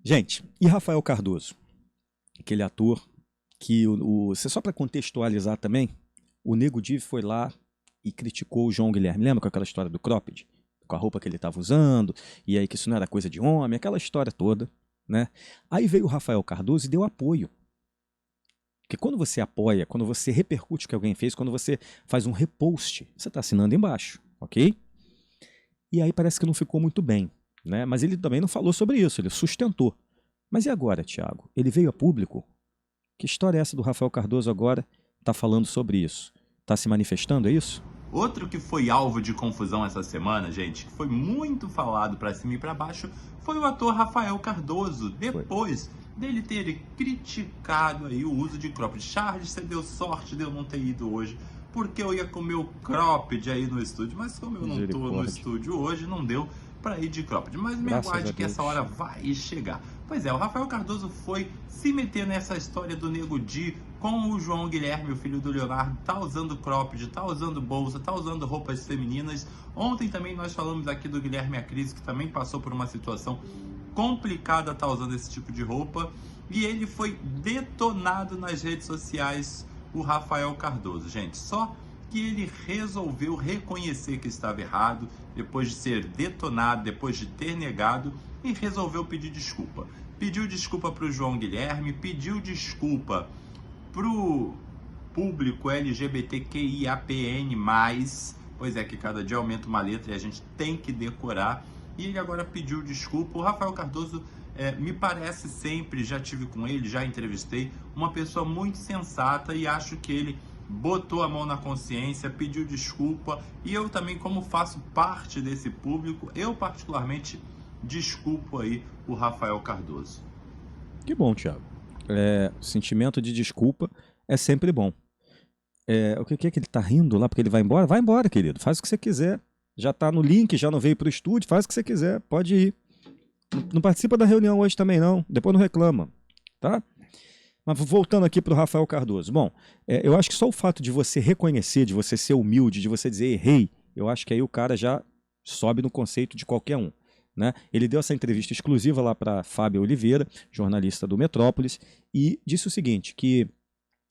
Gente, e Rafael Cardoso? Aquele ator que só para contextualizar também, o Nego Di foi lá e criticou o João Guilherme. Lembra com aquela história do cropped? Com a roupa que ele estava usando, e aí que isso não era coisa de homem, aquela história toda, né? Aí veio o Rafael Cardoso e deu apoio. Porque quando você apoia, quando você repercute o que alguém fez, quando você faz um repost, você está assinando embaixo, ok? E aí parece que não ficou muito bem, né? Mas ele também não falou sobre isso, ele sustentou. Mas e agora, Thiago? Ele veio a público? Que história é essa do Rafael Cardoso agora tá falando sobre isso? Tá se manifestando, é isso? Outro que foi alvo de confusão essa semana, gente, que foi muito falado pra cima e pra baixo, foi o ator Rafael Cardoso, Foi. depois dele ter criticado aí o uso de cropped. Charles, você deu sorte de eu não ter ido hoje, porque eu ia comer o cropped aí no estúdio, mas como eu não tô no Misericórdia. estúdio hoje, não deu pra ir de cropped. Mas me Graças a aguarde que Deus. essa hora vai chegar. Pois é, o Rafael Cardoso foi se meter nessa história do Nego Di com o João Guilherme, o filho do Leonardo, tá usando cropped, tá usando bolsa, tá usando roupas femininas. Ontem também nós falamos aqui do Guilherme Acris, que também passou por uma situação complicada, tá usando esse tipo de roupa. E ele foi detonado nas redes sociais, o Rafael Cardoso. Gente, só que ele resolveu reconhecer que estava errado, depois de ser detonado, depois de ter negado, e resolveu pedir desculpa. Pediu desculpa para o João Guilherme, pediu desculpa pro público LGBTQIAPN+, pois é que cada dia aumenta uma letra e a gente tem que decorar, e ele agora pediu desculpa. O Rafael Cardoso me parece sempre, já tive com ele, já entrevistei, uma pessoa muito sensata, e acho que ele botou a mão na consciência, pediu desculpa, e eu também, como faço parte desse público, eu particularmente desculpo aí o Rafael Cardoso. Que bom, Thiago. Sentimento de desculpa é sempre bom. O que é que ele tá rindo lá porque ele vai embora? Vai embora, querido. Faz o que você quiser. Já tá no link, já não veio pro estúdio, faz o que você quiser. Pode ir. Não participa da reunião hoje também, não. Depois não reclama. Tá? Mas voltando aqui pro Rafael Cardoso. Bom, eu acho que só o fato de você reconhecer, de você ser humilde, de você dizer errei, eu acho que aí o cara já sobe no conceito de qualquer um. Né? Ele deu essa entrevista exclusiva lá para Fábio Oliveira, jornalista do Metrópolis, e disse o seguinte, que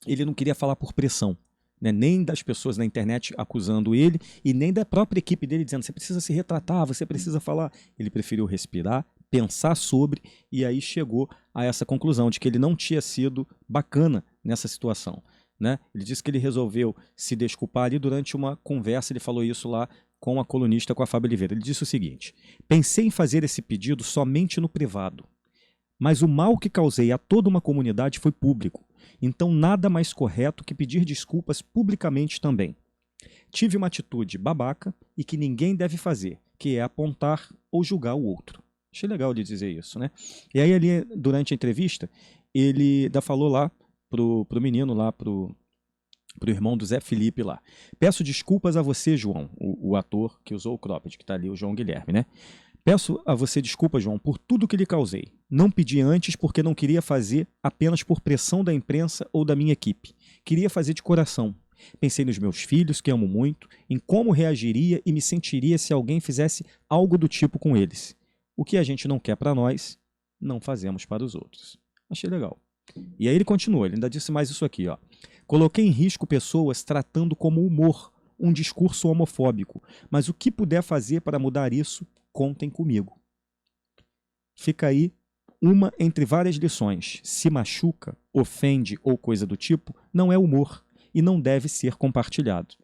ele não queria falar por pressão, né? Nem das pessoas na internet acusando ele, e nem da própria equipe dele dizendo você precisa se retratar, você precisa falar. Ele preferiu respirar, pensar sobre, e aí chegou a essa conclusão de que ele não tinha sido bacana nessa situação. Né? Ele disse que ele resolveu se desculpar ali durante uma conversa, ele falou isso lá com a colunista, com a Fábio Oliveira. Ele disse o seguinte: pensei em fazer esse pedido somente no privado, mas o mal que causei a toda uma comunidade foi público, então nada mais correto que pedir desculpas publicamente também. Tive uma atitude babaca e que ninguém deve fazer, que é apontar ou julgar o outro. Achei legal de dizer isso, né? E aí ali, durante a entrevista, ele ainda falou lá pro menino lá, pro irmão do Zé Felipe lá. Peço desculpas a você, João, o ator que usou o cropped, que está ali, o João Guilherme, né? Peço a você desculpas, João, por tudo que lhe causei. Não pedi antes porque não queria fazer apenas por pressão da imprensa ou da minha equipe. Queria fazer de coração. Pensei nos meus filhos, que amo muito, em como reagiria e me sentiria se alguém fizesse algo do tipo com eles. O que a gente não quer para nós, não fazemos para os outros. Achei legal. E aí ele continua, ele ainda disse mais isso aqui, ó. Coloquei em risco pessoas tratando como humor um discurso homofóbico, mas o que puder fazer para mudar isso, contem comigo. Fica aí uma entre várias lições. Se machuca, ofende ou coisa do tipo, não é humor e não deve ser compartilhado.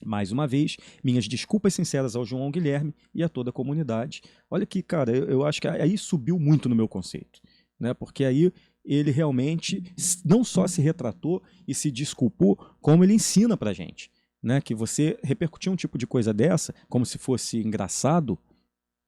Mais uma vez, minhas desculpas sinceras ao João Guilherme e a toda a comunidade. Olha que, cara, eu acho que aí subiu muito no meu conceito, né? Porque aí ele realmente não só se retratou e se desculpou, como ele ensina pra gente, né? Que você repercutir um tipo de coisa dessa, como se fosse engraçado,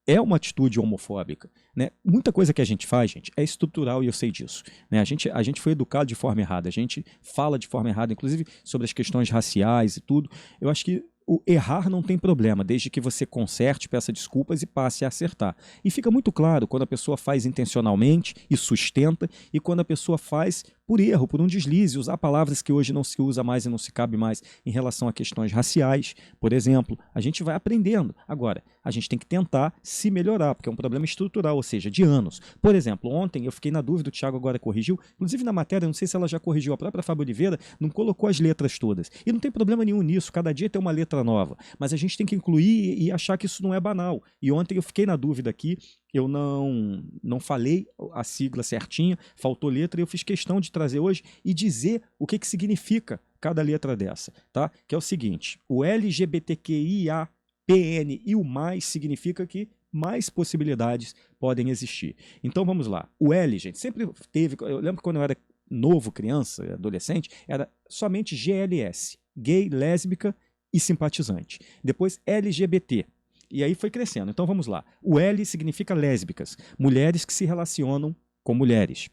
é uma atitude homofóbica, né? Muita coisa que a gente faz, gente, é estrutural e eu sei disso, né? A gente foi educado de forma errada, a gente fala de forma errada, inclusive sobre as questões raciais e tudo. Eu acho que o errar não tem problema, desde que você conserte, peça desculpas e passe a acertar. E fica muito claro quando a pessoa faz intencionalmente e sustenta, e quando a pessoa faz por erro, por um deslize, usar palavras que hoje não se usa mais e não se cabe mais em relação a questões raciais, por exemplo. A gente vai aprendendo. Agora, a gente tem que tentar se melhorar, porque é um problema estrutural, ou seja, de anos. Por exemplo, ontem eu fiquei na dúvida, o Thiago agora corrigiu, inclusive na matéria, não sei se ela já corrigiu, a própria Fábio Oliveira não colocou as letras todas. E não tem problema nenhum nisso, cada dia tem uma letra nova. Mas a gente tem que incluir e achar que isso não é banal. E ontem eu fiquei na dúvida aqui, eu não falei a sigla certinha, faltou letra, e eu fiz questão de trazer hoje e dizer o que significa cada letra dessa, tá? Que é o seguinte, o LGBTQIA PN e o mais significa que mais possibilidades podem existir. Então vamos lá. O L, gente, sempre teve... Eu lembro que quando eu era novo, criança, adolescente, era somente GLS. Gay, lésbica e simpatizante. Depois LGBT. E aí foi crescendo. Então vamos lá. O L significa lésbicas. Mulheres que se relacionam com mulheres.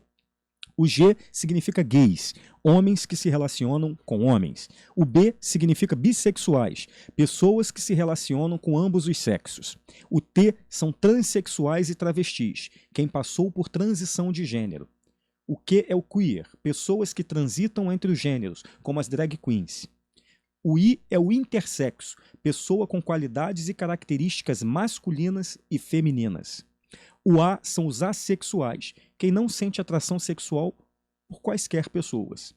O G significa gays, homens que se relacionam com homens. O B significa bissexuais, pessoas que se relacionam com ambos os sexos. O T são transexuais e travestis, quem passou por transição de gênero. O Q é o queer, pessoas que transitam entre os gêneros, como as drag queens. O I é o intersexo, pessoa com qualidades e características masculinas e femininas. O A são os assexuais, quem não sente atração sexual por quaisquer pessoas.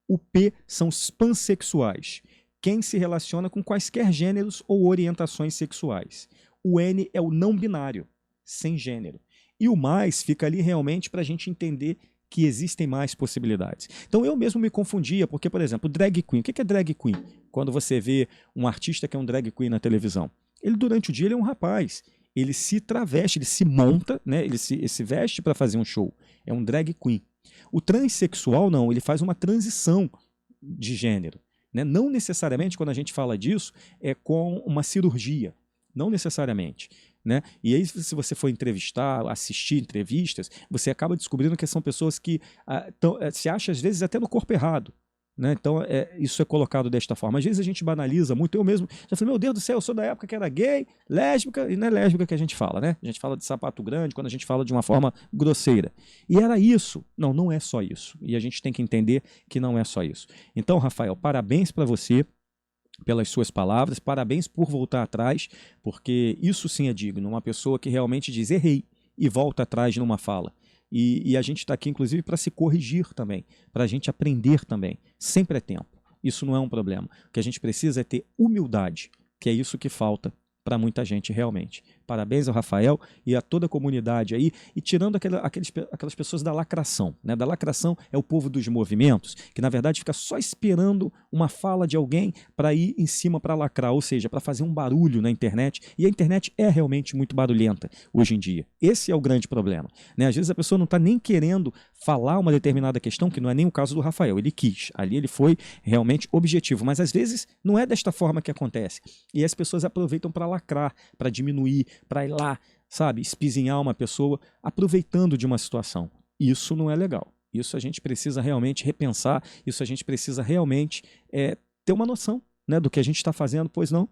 O P são os pansexuais, quem se relaciona com quaisquer gêneros ou orientações sexuais. O N é o não binário, sem gênero. E o mais fica ali realmente para a gente entender que existem mais possibilidades. Então eu mesmo me confundia, porque, por exemplo, drag queen. O que é drag queen? Quando você vê um artista que é um drag queen na televisão. Ele, durante o dia, ele é um rapaz. Ele se traveste, ele se monta, né? Ele se veste para fazer um show. É um drag queen. O transexual, não, ele faz uma transição de gênero. Né? Não necessariamente, quando a gente fala disso, é com uma cirurgia. Não necessariamente. Né? E aí, se você for entrevistar, assistir entrevistas, você acaba descobrindo que são pessoas que se acham, às vezes, até no corpo errado. Né? Então, isso é colocado desta forma. Às vezes a gente banaliza muito. Eu mesmo já falei, meu Deus do céu, eu sou da época que era gay, lésbica, e não é lésbica que a gente fala, né? A gente fala de sapato grande quando a gente fala de uma forma grosseira. E era isso. Não, não é só isso. E a gente tem que entender que não é só isso. Então, Rafael, parabéns para você pelas suas palavras, parabéns por voltar atrás, porque isso sim é digno. Uma pessoa que realmente diz errei e volta atrás numa fala. E a gente está aqui, inclusive, para se corrigir também, para a gente aprender também. Sempre é tempo. Isso não é um problema. O que a gente precisa é ter humildade, que é isso que falta para muita gente realmente. Parabéns ao Rafael e a toda a comunidade aí, e tirando aquelas pessoas da lacração. Né? Da lacração é o povo dos movimentos, que na verdade fica só esperando uma fala de alguém para ir em cima para lacrar, ou seja, para fazer um barulho na internet, e a internet é realmente muito barulhenta hoje em dia. Esse é o grande problema. Né? Às vezes a pessoa não está nem querendo falar uma determinada questão, que não é nem o caso do Rafael, ele quis, ali ele foi realmente objetivo, mas às vezes não é desta forma que acontece, e as pessoas aproveitam para lacrar, para diminuir, para ir lá, sabe, espizinhar uma pessoa, aproveitando de uma situação. Isso não é legal. Isso a gente precisa realmente repensar, isso a gente precisa realmente ter uma noção, né, do que a gente está fazendo, pois não?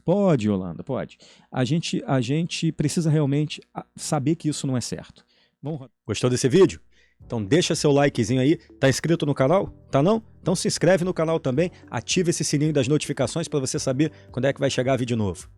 Pode, Yolanda, pode. A gente precisa realmente saber que isso não é certo. Bom, gostou desse vídeo? Então deixa seu likezinho aí. Tá inscrito no canal? Tá não? Então se inscreve no canal também, ativa esse sininho das notificações para você saber quando é que vai chegar vídeo novo.